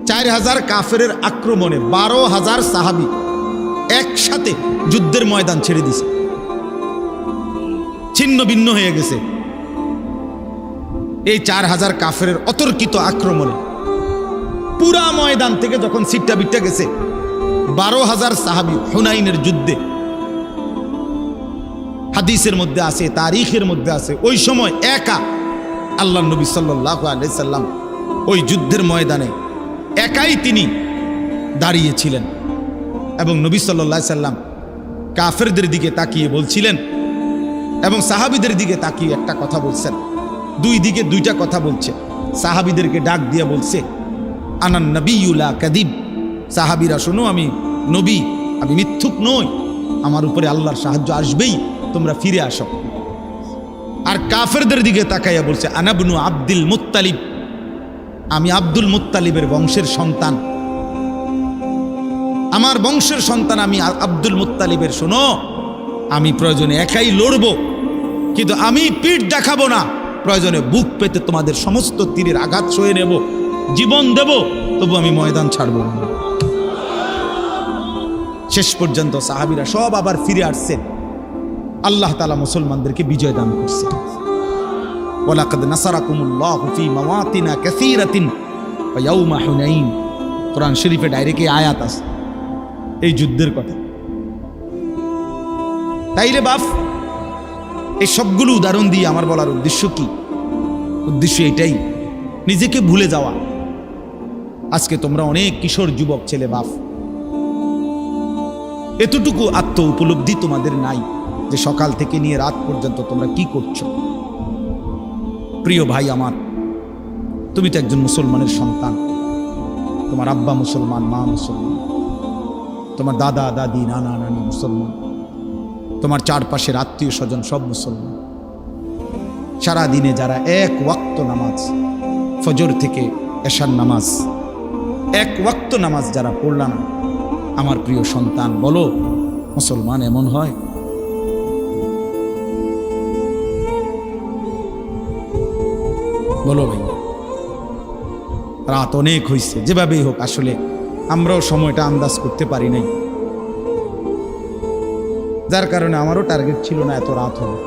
4000 কাফেরের আক্রমণে 12,000 সাহাবী একসাথে যুদ্ধের ময়দান ছেড়ে দিছে, ছিন্ন ভিন্ন হয়ে গেছে। এই 4000 কাফেরের অতর্কিত আক্রমণে পুরা ময়দান থেকে যখন সিটটা বিটটা গেছে, 12,000 সাহাবী হুনাইনের যুদ্ধে, হাদিসের মধ্যে আছে, তারিখের মধ্যে আছে, ওই সময় একা আল্লাহ নবী সাল্লাল্লাহু আলাইহি সাল্লাম ওই যুদ্ধের ময়দানে একাই তিনি দাঁড়িয়েছিলেন এবং নবী সাল্লাল্লাহু আলাইহি সাল্লাম কাফেরদের দিকে তাকিয়ে বলছিলেন এবং সাহাবীদের দিকে তাকিয়ে একটা কথা বলছেন। দুই দিকে দুইটা কথা বলছে। সাহাবীদেরকে ডাক দিয়ে বলছে, আনান নবিয়্যু লা কাযিব, সাহাবীরা শোনো, আমি নবী, আমি মিথ্যুক নই, আমার উপরে আল্লাহর সাহায্য আসবেই, তোমরা ফিরে আসো। আর কাফেরদের দিকে তাকাইয়া বলছে, আনা ইবনু আব্দুল মুত্তালিব, আমি আব্দুল মুত্তালিবের বংশের সন্তান, আমার বংশের সন্তান আমি আব্দুল মুত্তালিবের। শোনো, আমি প্রয়োজনে একাই লড়ব, কিন্তু আমি পিঠ দেখাবো না, প্রয়োজনে বুক পেতে তোমাদের সমস্ত তীরের আঘাত সয়ে নেব, জীবন দেব, তবু আমি ময়দান ছাড়ব না। শেষ পর্যন্ত সাহাবীরা সব আবার ফিরে আসছে। আল্লাহ তাআলা মুসলমানদেরকে বিজয় দান করছে। ওয়ালাকাদ নাসারাকুমুল্লাহু ফি মাওয়াতিনা কাসীরাতিন ওয়া ইয়াউমা হুনাইন, কোরআন শরীফে ডাইরেক্ট এই আয়াত আছে এই যুদ্ধের কথা। তাইলে বাপ, এই সবগুলো উদাহরণ দিয়ে আমার বলার উদ্দেশ্য কি? উদ্দেশ্য এটাই, নিজেকে ভুলে যাওয়া। আজকে তোমরা অনেক কিশোর যুবক ছেলে বাপ, এতটুকু আত্ম উপলব্ধি তোমাদের নাই যে সকাল থেকে নিয়ে রাত পর্যন্ত তোমরা কি করছো। প্রিয় ভাই আমার, তুমি তো একজন মুসলমানের সন্তান, তোমার আব্বা মুসলমান, মা মুসলমান, তোমার দাদা দাদি নানা নানি মুসলমান, তোমার চারপাশের আত্মীয় স্বজন সব মুসলমান। সারাদিনে যারা এক ওয়াক্ত নামাজ, ফজর থেকে এশার নামাজ, এক ওয়াক্ত নামাজ যারা পড়ল না, আমার প্রিয় সন্তান, বলো মুসলমান এমন হয়? বলো ভাই, রাত অনেক হয়েছে, যেভাবেই হোক, আসলে আমরাও সময়টা আন্দাজ করতে পারি নাই, যার কারণে আমারও টার্গেট ছিল না এত রাত হবে।